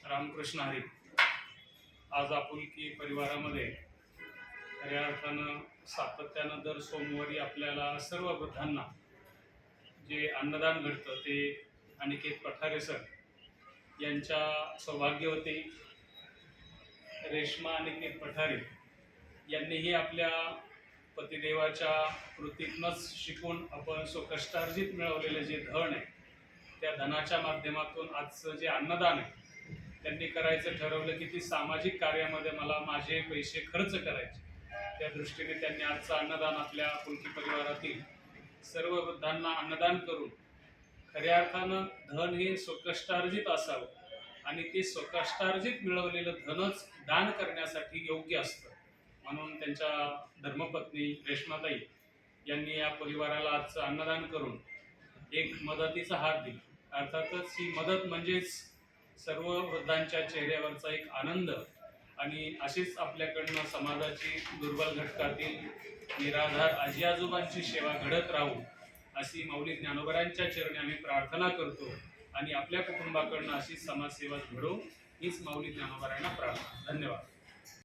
रामकृष्ण हरी. आज आपुलकी परिवारामध्ये खऱ्या अर्थानं सातत्यानं दर सोमवारी आपल्याला सर्व वृद्धांना जे अन्नदान घडतं ते अनिकेत पठारे सर यांच्या सौभाग्यवती रेश्मा अनिकेत पठारे यांनीही आपल्या पतिदेवाच्या कृतीतनंच शिकून आपण स्वकष्टार्जित मिळवलेलं जे धन आहे त्या धनाच्या माध्यमातून आजचं जे अन्नदान आहे त्यांनी करायचं ठरवलं की ती सामाजिक कार्यामध्ये मला माझे पैसे खर्च करायचे. त्या दृष्टीने त्यांनी आजचं अन्नदान आपल्या आपुलकी परिवारातील सर्व वृद्धांना अन्नदान करून खऱ्या अर्थानं धन हे स्वकष्टार्जित असावं आणि ते स्वकष्टार्जित मिळवलेलं धनच दान करण्यासाठी योग्य असतं म्हणून त्यांच्या धर्मपत्नी रेश्माताई यांनी या परिवाराला आजचं अन्नदान करून एक मदतीचा हात दिला. अर्थातच ही मदत म्हणजेच सर्व वृद्धांच्या चेहऱ्यावरचा एक आनंद आणि अशीच आपल्याकडनं समाजाची दुर्बल घटकातील निराधार आजी आजोबांची सेवा घडत राहू अशी माऊली ज्ञानोबरांच्या चरणी आम्ही प्रार्थना करतो आणि आपल्या कुटुंबाकडनं अशी समाजसेवा घडो हीच माऊली ज्ञानोबरांना प्रार्थना. धन्यवाद.